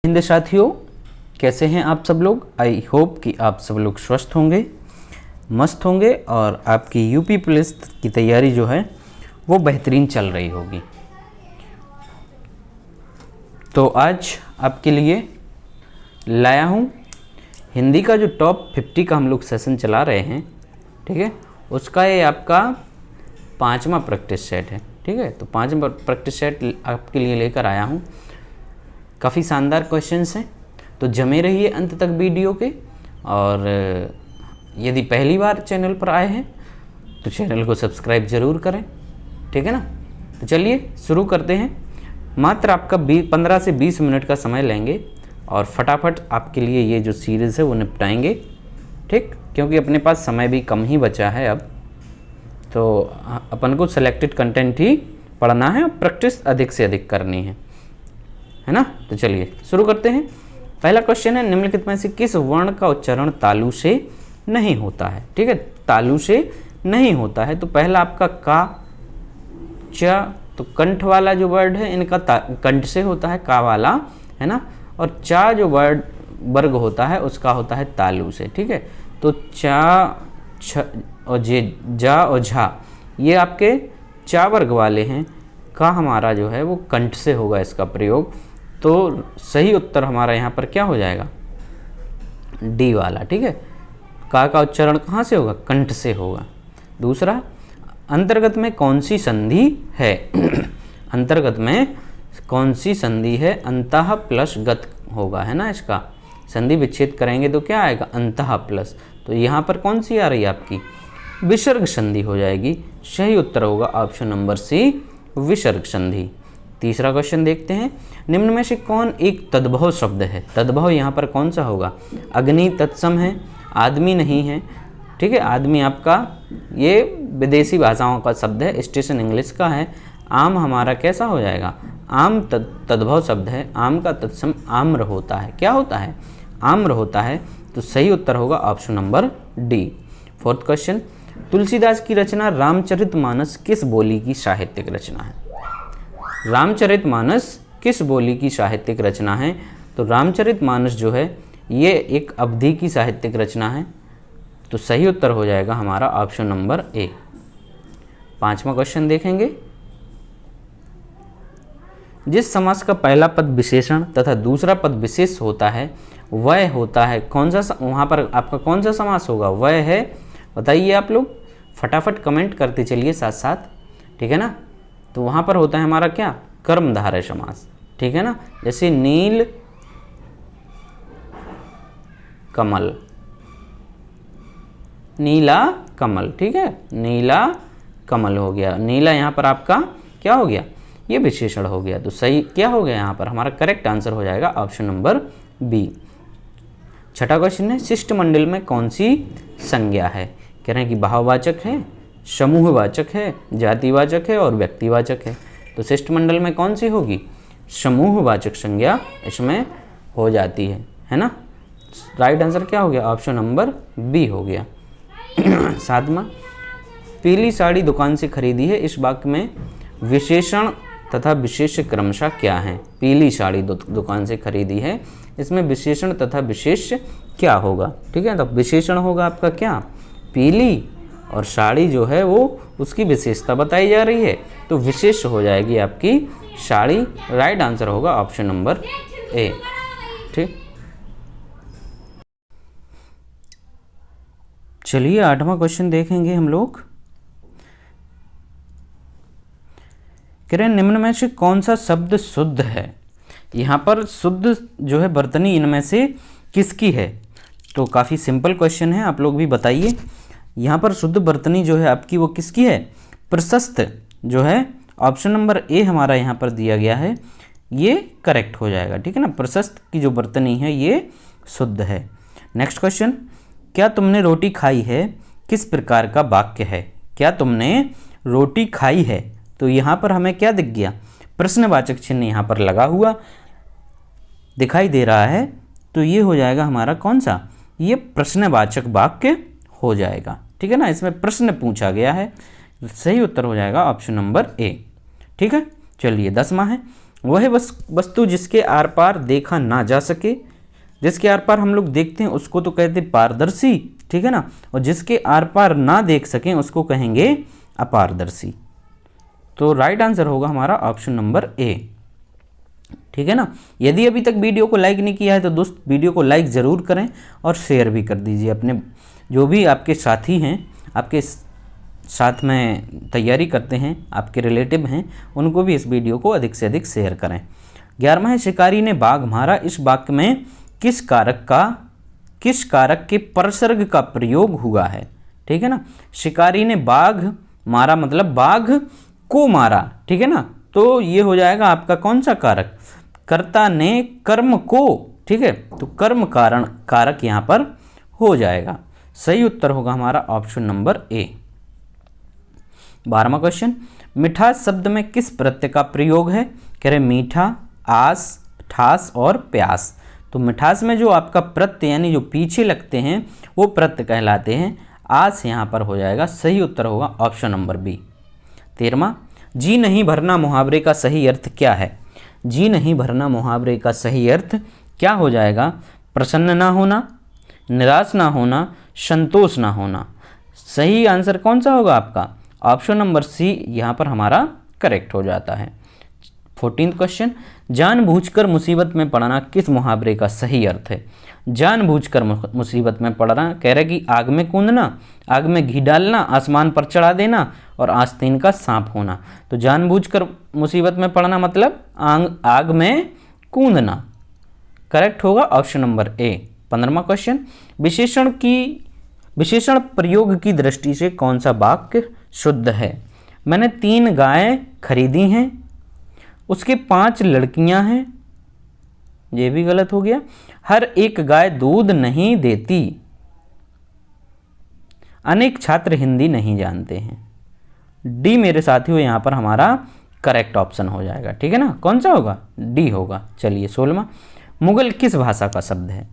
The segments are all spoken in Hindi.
हिंद साथियों, कैसे हैं आप सब लोग। आई होप कि आप सब लोग स्वस्थ होंगे, मस्त होंगे और आपकी यूपी पुलिस की तैयारी जो है वो बेहतरीन चल रही होगी। तो आज आपके लिए लाया हूँ हिंदी का जो टॉप 50 का हम लोग सेशन चला रहे हैं, ठीक है, उसका ये आपका 5वां प्रैक्टिस सेट है। ठीक है, तो 5वां प्रैक्टिस सेट आपके लिए लेकर आया हूँ। काफ़ी शानदार क्वेश्चंस हैं, तो जमे रहिए अंत तक वीडियो के। और यदि पहली बार चैनल पर आए हैं तो चैनल को सब्सक्राइब ज़रूर करें, ठीक है ना। तो चलिए शुरू करते हैं। मात्र आपका 15 से 20 मिनट का समय लेंगे और फटाफट आपके लिए ये जो सीरीज़ है वो निपटाएंगे, ठीक, क्योंकि अपने पास समय भी कम ही बचा है अब। तो अपन को सेलेक्टेड कंटेंट ही पढ़ना है और प्रैक्टिस अधिक से अधिक करनी है ना। तो चलिए शुरू करते हैं। पहला क्वेश्चन है, निम्नलिखित में से किस वर्ण का उच्चारण तालु से नहीं होता है। ठीक है, तालु से नहीं होता है। तो पहला आपका का, च, तो कंठ वाला जो वर्ड है इनका कंठ से होता है, का वाला, है ना। और चा जो वर्ग होता है उसका होता है तालु से। ठीक है, तो चा, छ और जे, जा और झा ये आपके चा वर्ग वाले हैं। का हमारा जो है वो कंठ से होगा इसका प्रयोग। तो सही उत्तर हमारा यहाँ पर क्या हो जाएगा, डी वाला। ठीक है, का उच्चारण कहाँ से होगा, कंठ से होगा। दूसरा, अंतर्गत में कौन सी संधि है। अंतर्गत में कौन सी संधि है, अंतः प्लस गत होगा, है ना। इसका संधि विच्छेद करेंगे तो क्या आएगा, अंतः प्लस। तो यहाँ पर कौन सी आ रही है आपकी, विसर्ग संधि हो जाएगी। सही उत्तर होगा ऑप्शन नंबर सी, विसर्ग संधि। तीसरा क्वेश्चन देखते हैं, निम्न में से कौन एक तद्भव शब्द है। तद्भव यहाँ पर कौन सा होगा, अग्नि तत्सम है, आदमी नहीं है। ठीक है, आदमी आपका ये विदेशी भाषाओं का शब्द है, स्टेशन इंग्लिश का है। आम हमारा कैसा हो जाएगा, आम तद्भव शब्द है। आम का तत्सम आम्र होता है। क्या होता है, आम्र होता है। तो सही उत्तर होगा option number D. Fourth question, Tulsidas की रचना रामचरितमानस किस बोली की साहित्यिक रचना है। रामचरितमानस किस बोली की साहित्यिक रचना है। तो रामचरितमानस जो है ये एक अवधी की साहित्यिक रचना है। तो सही उत्तर हो जाएगा हमारा ऑप्शन नंबर ए। 5वां क्वेश्चन देखेंगे, जिस समास का पहला पद विशेषण तथा दूसरा पद विशेष होता है वह होता है कौन सा, वहाँ पर आपका कौन सा समास होगा, वह है, बताइए आप लोग, फटाफट कमेंट करते चलिए साथ साथ, ठीक है ना। तो वहाँ पर होता है हमारा क्या, कर्मधारय समास, ठीक है ना। जैसे नील कमल, नीला कमल, ठीक है, नीला कमल हो गया। नीला यहाँ पर आपका क्या हो गया, ये विशेषण हो गया। तो सही क्या हो गया यहाँ पर, हमारा करेक्ट आंसर हो जाएगा ऑप्शन नंबर बी। छठा क्वेश्चन है, शिष्टमंडल में कौन सी संज्ञा है। कह रहे हैं कि भाववाचक है, समूहवाचक है, जातिवाचक है और व्यक्तिवाचक है। तो शिष्टमंडल में कौन सी होगी, समूहवाचक संज्ञा इसमें हो जाती है ना। राइट आंसर क्या हो गया, ऑप्शन नंबर बी हो गया। 7वां, पीली साड़ी दुकान से खरीदी है, इस वाक्य में विशेषण तथा विशेष्य क्रमशः क्या है। पीली साड़ी दुकान से खरीदी है, इसमें विशेषण तथा विशेष्य क्या होगा। ठीक है, तो विशेषण होगा आपका क्या, पीली, और साड़ी जो है वो उसकी विशेषता बताई जा रही है, तो विशेष हो जाएगी आपकी साड़ी। राइट आंसर होगा ऑप्शन नंबर ए। ठीक, चलिए 8वां क्वेश्चन देखेंगे हम लोग। कह रहे हैं निम्न में से कौन सा शब्द शुद्ध है। यहाँ पर शुद्ध जो है वर्तनी इनमें से किसकी है। तो काफ़ी सिंपल क्वेश्चन है, आप लोग भी बताइए। यहाँ पर शुद्ध वर्तनी जो है आपकी वो किसकी है, प्रशस्त जो है, ऑप्शन नंबर ए हमारा यहाँ पर दिया गया है, ये करेक्ट हो जाएगा। ठीक है ना, प्रशस्त की जो वर्तनी है ये शुद्ध है। नेक्स्ट क्वेश्चन, क्या तुमने रोटी खाई है किस प्रकार का वाक्य है। क्या तुमने रोटी खाई है, तो यहाँ पर हमें क्या दिख गया, प्रश्नवाचक चिन्ह यहाँ पर लगा हुआ दिखाई दे रहा है। तो ये हो जाएगा हमारा कौन सा, ये प्रश्नवाचक वाक्य हो जाएगा। ठीक है ना, इसमें प्रश्न पूछा गया है। सही उत्तर हो जाएगा ऑप्शन नंबर ए। ठीक है, चलिए 10वां है, वह वस्तु जिसके आर पार देखा ना जा सके, जिसके आर पार हम लोग देखते हैं उसको तो कहते हैं पारदर्शी, ठीक है ना, और जिसके आर पार ना देख सकें उसको कहेंगे अपारदर्शी। तो राइट आंसर होगा हमारा ऑप्शन नंबर ए, ठीक है ना। यदि अभी तक वीडियो को लाइक नहीं किया है तो दोस्त वीडियो को लाइक ज़रूर करें और शेयर भी कर दीजिए, अपने जो भी आपके साथी हैं, आपके साथ में तैयारी करते हैं, आपके रिलेटिव हैं, उनको भी इस वीडियो को अधिक से अधिक शेयर करें। 11वां है शिकारी ने बाघ मारा, इस वाक्य में किस कारक के परसर्ग का प्रयोग हुआ है, ठीक है ना। शिकारी ने बाघ मारा मतलब बाघ को मारा, ठीक है ना, तो ये हो जाएगा आपका कौन सा कारक, कर्ता ने कर्म को, ठीक है, तो कर्म कारक यहाँ पर हो जाएगा। सही उत्तर होगा हमारा ऑप्शन नंबर ए। 12वां क्वेश्चन, मिठास शब्द में किस प्रत्यय का प्रयोग है, कह रहे मीठा, आस, ठास और प्यास। तो मिठास में जो आपका प्रत्यय यानी जो पीछे लगते हैं वो प्रत्यय कहलाते हैं, आस यहाँ पर हो जाएगा। सही उत्तर होगा ऑप्शन नंबर बी। 13वां, जी नहीं भरना मुहावरे का सही अर्थ क्या है। जी नहीं भरना मुहावरे का सही अर्थ क्या हो जाएगा, प्रसन्न ना होना, निराश ना होना, संतोष ना होना। सही आंसर कौन सा होगा आपका, ऑप्शन नंबर सी यहाँ पर हमारा करेक्ट हो जाता है। 14वां क्वेश्चन, जानबूझकर मुसीबत में पड़ना किस मुहावरे का सही अर्थ है। जानबूझकर मुसीबत में पड़ना, कह रहे कि आग में कूदना, आग में घी डालना, आसमान पर चढ़ा देना और आस्तीन का सांप होना। तो जानबूझकर मुसीबत में पड़ना मतलब आग में कूदना, करेक्ट होगा ऑप्शन नंबर ए। 15वां क्वेश्चन, विशेषण प्रयोग की दृष्टि से कौन सा वाक्य शुद्ध है। मैंने 3 गायें खरीदी हैं, उसके 5 लड़कियां हैं, ये भी गलत हो गया। हर एक गाय दूध नहीं देती, अनेक छात्र हिंदी नहीं जानते हैं। डी मेरे साथियों यहाँ पर हमारा करेक्ट ऑप्शन हो जाएगा, ठीक है ना। कौन सा होगा, डी होगा। चलिए 16वां, मुगल किस भाषा का शब्द है।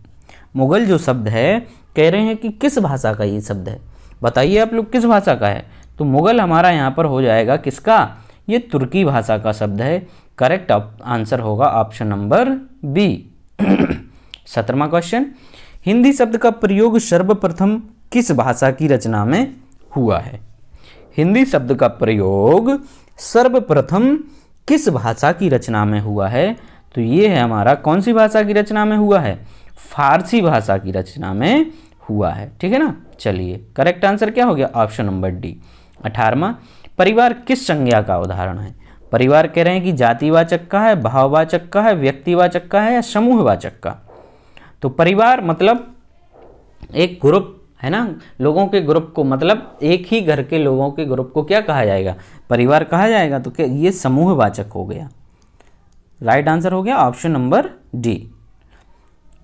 मुगल जो शब्द है कह रहे हैं कि किस भाषा का ये शब्द है, बताइए आप लोग किस भाषा का है। तो मुगल हमारा यहाँ पर हो जाएगा किसका, ये तुर्की भाषा का शब्द है। करेक्ट आंसर होगा ऑप्शन नंबर बी। 17वां क्वेश्चन, हिंदी शब्द का प्रयोग सर्वप्रथम किस भाषा की रचना में हुआ है। हिंदी शब्द का प्रयोग सर्वप्रथम किस भाषा की रचना में हुआ है। तो ये है हमारा कौन सी भाषा की रचना में हुआ है, फारसी भाषा की रचना में हुआ है, ठीक है ना। चलिए करेक्ट आंसर क्या हो गया, ऑप्शन नंबर डी। 18वां, परिवार किस संज्ञा का उदाहरण है। परिवार कह रहे हैं कि जातिवाचक का है, भाववाचक का है, व्यक्तिवाचक का है या समूहवाचक का। तो परिवार मतलब एक ग्रुप है ना, लोगों के ग्रुप को, मतलब एक ही घर के लोगों के ग्रुप को क्या कहा जाएगा, परिवार कहा जाएगा। तो क्या ये समूहवाचक हो गया, राइट आंसर हो गया ऑप्शन नंबर डी।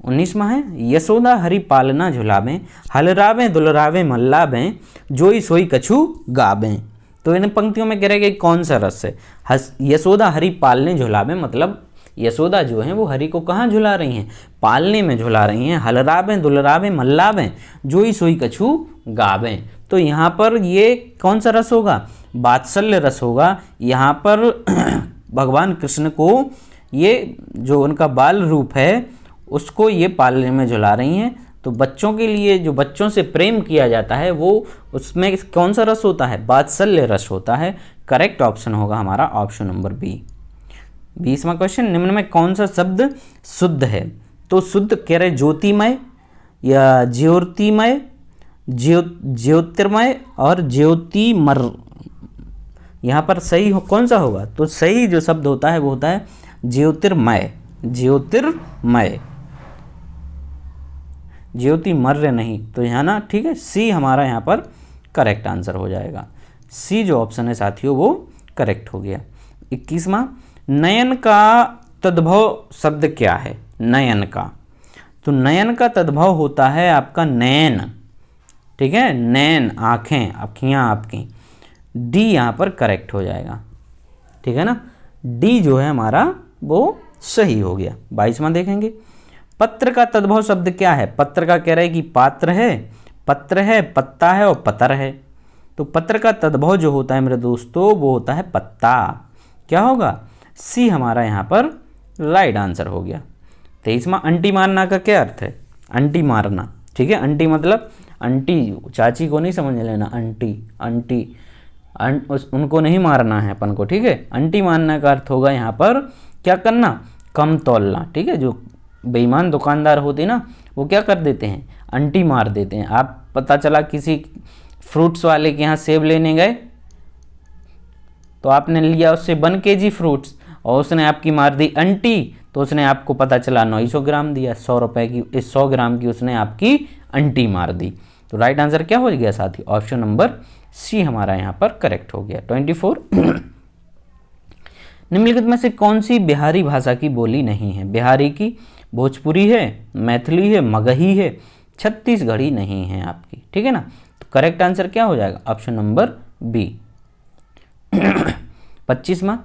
19वां है, यशोदा हरि पालना झुलावें, हलरावें दुलरावें मल्लावें, जोई सोई कछु गावें। तो इन पंक्तियों में कह रहे हैं कि कौन सा रस है। यशोदा हरि पालने झुलावें मतलब यशोदा जो है वो हरि को कहाँ झुला रही हैं, पालने में झुला रही हैं। हलरावें दुलरावें मल्लावें, जोई सोई कछु गावें। तो यहाँ पर ये कौन सा रस होगा, वात्सल्य रस होगा। यहाँ पर भगवान कृष्ण को ये जो उनका बाल रूप है उसको ये पालने में झुला रही हैं। तो बच्चों के लिए जो बच्चों से प्रेम किया जाता है वो उसमें कौन सा रस होता है, वात्सल्य रस होता है। करेक्ट ऑप्शन होगा हमारा ऑप्शन नंबर बी। 20वां क्वेश्चन, निम्न में कौन सा शब्द शुद्ध है। तो शुद्ध कह रहे ज्योतिमय या ज्योतिमय, ज्योतिर्मय और ज्योतिमर। यहाँ पर सही कौन सा होगा, तो सही जो शब्द होता है वो होता है ज्योतिर्मय, ज्योतिर्मय, ज्योतिमर्य नहीं। तो यहाँ ना ठीक है, सी हमारा यहाँ पर करेक्ट आंसर हो जाएगा। सी जो ऑप्शन है साथियों वो करेक्ट हो गया। 21वां, नयन का तद्भव शब्द क्या है। नयन का, तो नयन का तद्भव होता है आपका नैन, ठीक है, नैन आँखें, अखियाँ आपकी। डी यहाँ पर करेक्ट हो जाएगा, ठीक है ना। डी जो है हमारा वो सही हो गया। 22वां देखेंगे, पत्र का तद्भव शब्द क्या है। पत्र का कह रहा है कि पात्र है, पत्र है, पत्ता है और पतर है। तो पत्र का तद्भव जो होता है मेरे दोस्तों वो होता है पत्ता। क्या होगा, सी हमारा यहाँ पर राइट आंसर हो गया। 23वां, अंटी मारना का क्या अर्थ है? अंटी मारना, ठीक है, अंटी मतलब अंटी, चाची को नहीं समझ लेना, अंटी अंटी उनको नहीं मारना है अपन को, ठीक है। अंटी मारना का अर्थ होगा यहाँ पर क्या करना, कम तौलना, ठीक है। जो बेईमान दुकानदार होते ना वो क्या कर देते हैं, अंटी मार देते हैं। आप पता चला किसी फ्रूट्स वाले के यहाँ सेब लेने गए तो आपने लिया उससे 1 kg फ्रूट्स और उसने आपकी मार दी अंटी, तो उसने आपको पता चला 900 ग्राम दिया, 100 रुपये की, इस 100 ग्राम की उसने आपकी अंटी मार दी। तो राइट आंसर क्या हो गया साथी, ऑप्शन नंबर सी हमारा यहाँ पर करेक्ट हो गया। 24, निम्नलिखित में से कौन सी बिहारी भाषा की बोली नहीं है? बिहारी की, भोजपुरी है, मैथिली है, मगही है, छत्तीसगढ़ी नहीं है आपकी, ठीक है ना। तो करेक्ट आंसर क्या हो जाएगा, ऑप्शन नंबर बी। 25वां,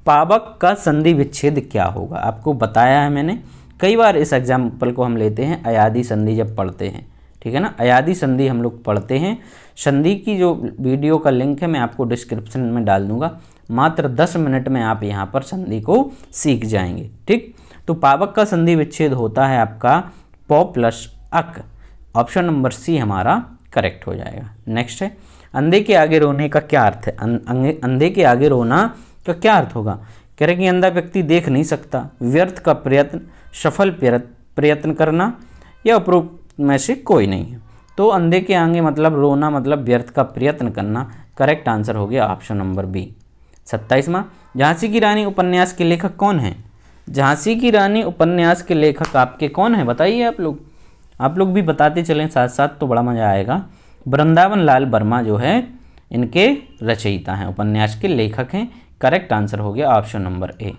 पावक का संधि विच्छेद क्या होगा? आपको बताया है मैंने, कई बार इस एग्जाम्पल को हम लेते हैं अयादी संधि जब पढ़ते हैं, ठीक है ना। अयादी संधि हम लोग पढ़ते हैं। संधि की जो वीडियो का लिंक है मैं आपको डिस्क्रिप्शन में डाल दूंगा, मात्र 10 मिनट में आप यहाँ पर संधि को सीख जाएंगे, ठीक। तो पावक का संधि विच्छेद होता है आपका पौ प्लस अक, ऑप्शन नंबर सी हमारा करेक्ट हो जाएगा। नेक्स्ट है, अंधे के आगे रोने का क्या अर्थ है? अंधे के आगे रोना का क्या अर्थ होगा? कह रहे कि अंधा व्यक्ति देख नहीं सकता, व्यर्थ का प्रयत्न, सफल प्रयत्न करना, या उपरोक्त में से कोई नहीं है। तो अंधे के आगे मतलब रोना मतलब व्यर्थ का प्रयत्न करना, करेक्ट आंसर हो गया ऑप्शन नंबर बी। 27वां, झांसी की रानी उपन्यास के लेखक कौन है? झांसी की रानी उपन्यास के लेखक आपके कौन है बताइए आप लोग भी बताते चलें साथ साथ, तो बड़ा मज़ा आएगा। वृंदावन लाल वर्मा जो है इनके रचयिता हैं, उपन्यास के लेखक हैं। करेक्ट आंसर हो गया ऑप्शन नंबर ए।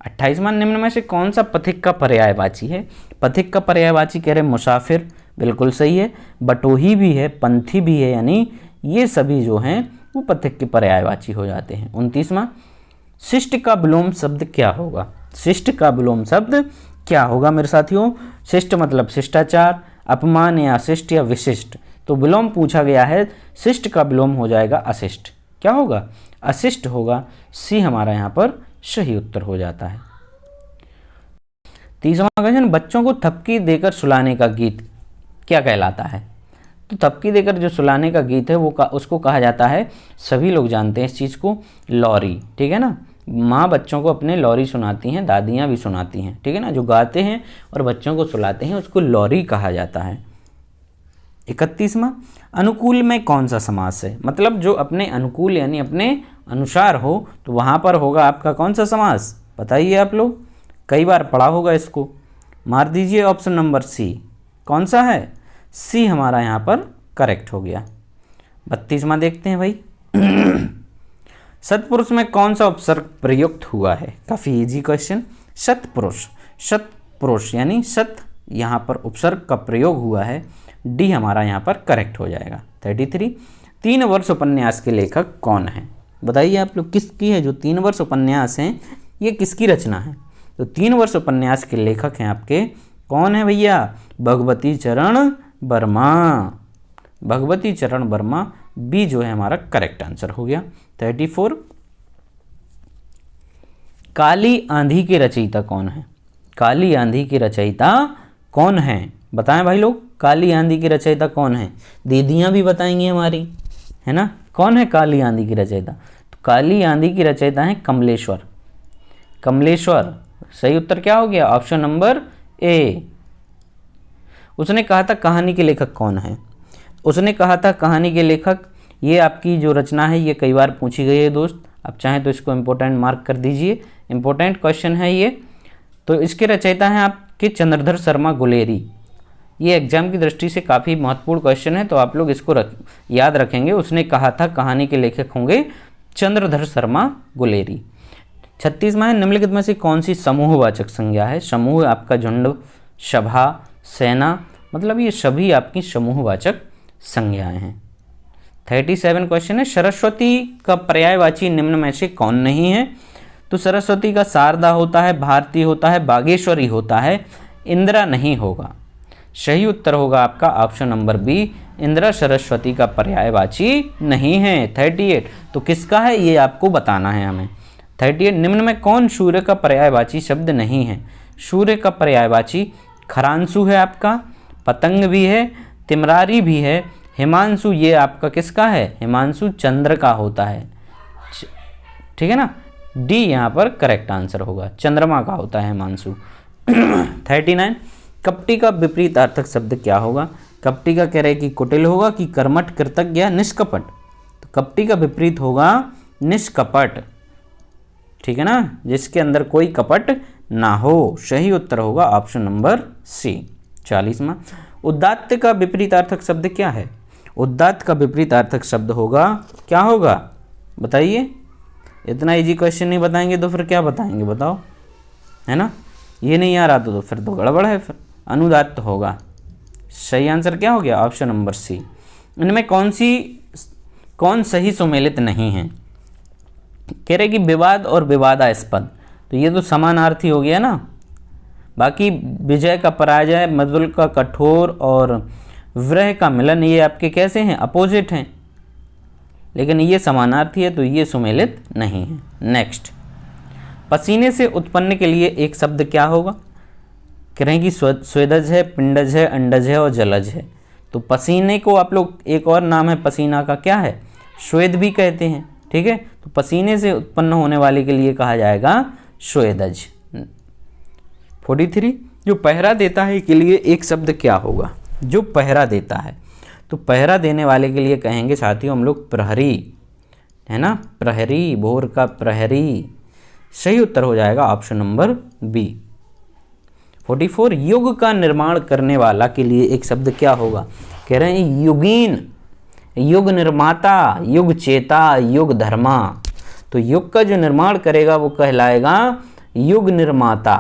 28वां, निम्न में से कौन सा पथिक का पर्यायवाची है? पथिक का पर्यायवाची कह रहे मुसाफिर, बिल्कुल सही है। बटोही भी है, पंथी भी है, यानी ये सभी जो हैं वो पथिक के पर्यायवाची हो जाते हैं। 29वां, शिष्ट का विलोम शब्द क्या होगा? शिष्ट का विलोम शब्द क्या होगा मेरे साथियों? शिष्ट मतलब शिष्टाचार, अपमान या शिष्ट या विशिष्ट, तो विलोम पूछा गया है, शिष्ट का विलोम हो जाएगा अशिष्ट। क्या होगा? अशिष्ट होगा। सी हमारा यहाँ पर सही उत्तर हो जाता है। 30वां क्वेश्चन, बच्चों को थपकी देकर सुलाने का गीत क्या कहलाता है? तो थपकी देकर जो सुलाने का गीत है वो उसको कहा जाता है, सभी लोग जानते हैं इस चीज़ को, लॉरी, ठीक है ना। माँ बच्चों को अपने लॉरी सुनाती हैं, दादियाँ भी सुनाती हैं, ठीक है ना। जो गाते हैं और बच्चों को सुलाते हैं उसको लॉरी कहा जाता है। 31वां, अनुकूल में कौन सा समास है? मतलब जो अपने अनुकूल यानी अपने अनुसार हो, तो वहाँ पर होगा आपका कौन सा समास? बताइए आप लोग, कई बार पढ़ा होगा इसको, मार दीजिए ऑप्शन नंबर सी। कौन सा है? सी हमारा यहाँ पर करेक्ट हो गया। 32वां देखते हैं भाई। सत्पुरुष में कौन सा उपसर्ग प्रयुक्त हुआ है? काफ़ी इजी क्वेश्चन। सत्पुरुष, सत्पुरुष यानी सत, यहाँ पर उपसर्ग का प्रयोग हुआ है। डी हमारा यहाँ पर करेक्ट हो जाएगा। 33, 3 वर्ष उपन्यास के लेखक कौन है? बताइए आप लोग, किसकी है जो 3 वर्ष उपन्यास हैं, ये किसकी रचना है? तो 3 वर्ष उपन्यास के लेखक हैं आपके, कौन है भैया? भगवती चरण वर्मा। भगवती चरण वर्मा, बी जो है हमारा करेक्ट आंसर हो गया। 34, काली आंधी के रचयिता कौन है? काली आंधी के रचयिता कौन है? बताएं भाई लोग, काली आंधी की रचयिता कौन है? दीदियाँ भी बताएंगी हमारी, है ना। कौन है काली आंधी की रचयिता? तो काली आंधी की रचयिता है कमलेश्वर। कमलेश्वर, सही उत्तर क्या हो गया? Option number A. उसने कहा था कहानी के लेखक कौन है? उसने कहा था कहानी के लेखक, ये आपकी जो रचना है ये कई बार पूछी गई है दोस्त, आप चाहें तो इसको इम्पोर्टेंट मार्क कर दीजिए, इम्पोर्टेंट क्वेश्चन है ये। तो इसके रचयिता हैं आपके चंद्रधर शर्मा गुलेरी। ये एग्जाम की दृष्टि से काफ़ी महत्वपूर्ण क्वेश्चन है, तो आप लोग इसको याद रखेंगे। उसने कहा था कहानी के लेखक होंगे चंद्रधर शर्मा गुलेरी। 36वां है, निम्नलिखित में से कौन सी समूहवाचक संज्ञा है? समूह आपका झुंड, सभा, सेना, मतलब ये सभी आपकी समूहवाचक संज्ञाएं हैं। 37 क्वेश्चन है, सरस्वती का पर्यायवाची निम्न में से कौन नहीं है? तो सरस्वती का शारदा होता है, भारती होता है, बागेश्वरी होता है, इंदिरा नहीं होगा। सही उत्तर होगा आपका option number B, Indira Saraswati का पर्यायवाची नहीं है। 38, तो किसका है ये आपको बताना है हमें। 38 निम्न में कौन सूर्य का पर्यायवाची शब्द नहीं है? सूर्य का पर्यायवाची खरांशु है आपका, पतंग भी है, तिमरारी भी है, हिमांशु ये आपका किसका है? हिमांशु चंद्र का होता है, ठीक है ना। डी यहाँ पर करेक्ट आंसर होगा, चंद्रमा का होता है हिमांशु। 39 कपटी का विपरीत अर्थक शब्द क्या होगा? कपटी का कह रहे कि कुटिल होगा कि कर्मठ, कृतज्ञ या निष्कपट? तो कपटी का विपरीत होगा निष्कपट, ठीक है ना, जिसके अंदर कोई कपट ना हो। सही उत्तर होगा ऑप्शन नंबर सी। 40वां उदात्त का विपरीतार्थक शब्द क्या है? उदात्त का विपरीतार्थक शब्द होगा, क्या होगा बताइए? इतना इजी क्वेश्चन नहीं बताएंगे तो फिर क्या बताएंगे बताओ, है ना। ये नहीं आ रहा तो फिर तो गड़बड़ है, फिर अनुदात्त होगा। सही आंसर क्या हो गया? Option number C. इनमें कौन सही सुमेलित नहीं है? कह रहे कि विवाद और विवादास्पद, तो ये तो समानार्थी हो गया ना। बाकी विजय का पराजय, मृदुल का कठोर और वृह का मिलन, ये आपके कैसे हैं? अपोजिट हैं, लेकिन ये समानार्थी है तो ये सुमेलित नहीं है। नेक्स्ट, पसीने से उत्पन्न के लिए एक शब्द क्या होगा? कह रहे हैं कि स्वेदज है, पिंडज है, अंडज है और जलज है। तो पसीने को आप लोग, एक और नाम है पसीना का, क्या है? स्वेद भी कहते हैं, ठीक है। तो पसीने से उत्पन्न होने वाले के लिए कहा जाएगा स्वेदज। 43 जो पहरा देता है के लिए एक शब्द क्या होगा? जो पहरा देता है, तो पहरा देने वाले के लिए कहेंगे साथियों हम लोग प्रहरी, है ना, प्रहरी, भोर का प्रहरी। सही उत्तर हो जाएगा ऑप्शन नंबर बी। 44 युग का निर्माण करने वाला के लिए एक शब्द क्या होगा? कह रहे हैं युगीन, युग निर्माता, युग चेता, युग धर्मा। तो युग का जो निर्माण करेगा वो कहलाएगा युग निर्माता,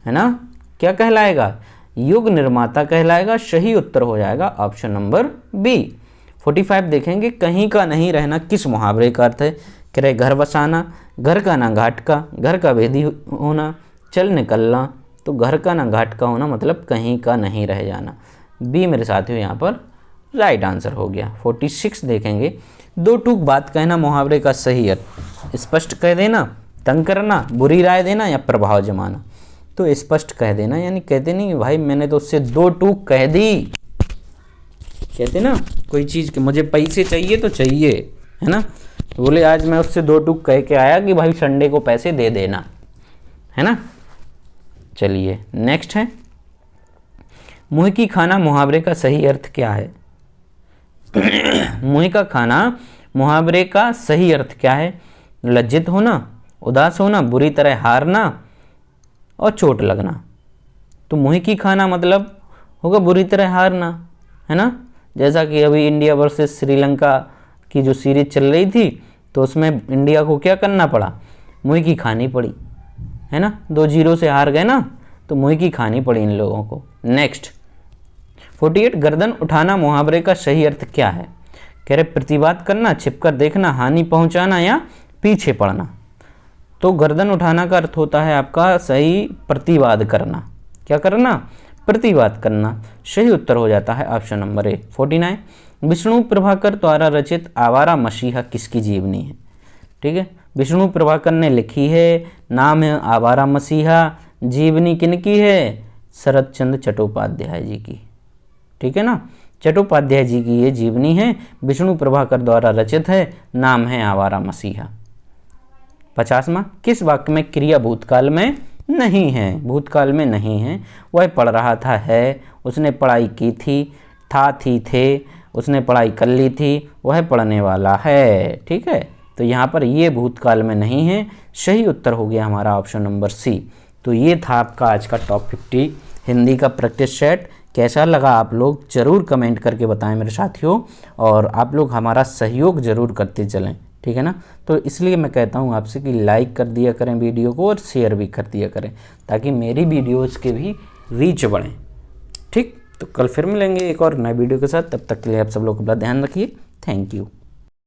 है ना। क्या कहलाएगा? युग निर्माता कहलाएगा। सही उत्तर हो जाएगा ऑप्शन नंबर बी। 45 देखेंगे, कहीं का नहीं रहना किस मुहावरे का अर्थ है? कह रहे घर बसाना, घर का ना घाट का, घर का भेदी होना, चल निकलना। तो घर का ना घाट का होना मतलब कहीं का नहीं रह जाना। बी मेरे साथियों यहाँ पर राइट आंसर हो गया। 46 देखेंगे, दो टूक बात कहना मुहावरे का सही अर्थ? स्पष्ट कह देना, तंग करना, बुरी राय देना या प्रभाव जमाना? तो स्पष्ट कह देना, यानी कहते नहीं भाई मैंने तो उससे दो टूक कह दी, कहते ना कोई चीज़ के मुझे पैसे चाहिए तो चाहिए, है ना, तो बोले आज मैं उससे दो टूक कह के आया कि भाई संडे को पैसे दे देना, है ना। चलिए नेक्स्ट है, मुँह की खाना मुहावरे का सही अर्थ क्या है? मुँह का खाना मुहावरे का सही अर्थ क्या है? लज्जित होना, उदास होना, बुरी तरह हारना और चोट लगना। तो मुँह की खाना मतलब होगा बुरी तरह हारना, है ना। जैसा कि अभी इंडिया वर्सेस श्रीलंका की जो सीरीज चल रही थी तो उसमें इंडिया को क्या करना पड़ा? मुँह की खानी पड़ी, है ना। 2-0 से हार गए ना, तो मुँह की खानी पड़ी इन लोगों को। नेक्स्ट 48 गर्दन उठाना मुहावरे का सही अर्थ क्या है? कह रहे प्रतिवाद करना, छिपकर देखना, हानि पहुंचाना या पीछे पड़ना। तो गर्दन उठाना का अर्थ होता है आपका सही प्रतिवाद करना। क्या करना? प्रतिवाद करना। सही उत्तर हो जाता है option number A. 49 Vishnu Prabhakar द्वारा रचित आवारा मसीहा किसकी जीवनी है? ठीक है, विष्णु प्रभाकर ने लिखी है, नाम है आवारा मसीहा। जीवनी किनकी है? शरद चंद्र चट्टोपाध्याय जी की, ठीक है ना। चट्टोपाध्याय जी की ये जीवनी है, विष्णु प्रभाकर द्वारा रचित है, नाम है आवारा मसीहा। 50वां किस वाक्य में क्रिया भूतकाल में नहीं है? भूतकाल में नहीं है। वह पढ़ रहा था, है, उसने पढ़ाई की थी, था, थी, थे, उसने पढ़ाई कर ली थी, वह पढ़ने वाला है। ठीक है, तो यहाँ पर ये भूतकाल में नहीं है। सही उत्तर हो गया हमारा ऑप्शन नंबर सी। तो ये था आपका आज का टॉप 50 हिंदी का प्रैक्टिस सेट। कैसा लगा आप लोग ज़रूर कमेंट करके बताएं मेरे साथियों, और आप लोग हमारा सहयोग ज़रूर करते चलें, ठीक है ना। तो इसलिए मैं कहता हूँ आपसे कि लाइक कर दिया करें वीडियो को और शेयर भी कर दिया करें, ताकि मेरी वीडियोस के भी रीच बढ़ें। ठीक, तो कल फिर मिलेंगे एक और नए वीडियो के साथ। तब तक के लिए आप सब लोग अपना ध्यान रखिए। Thank you.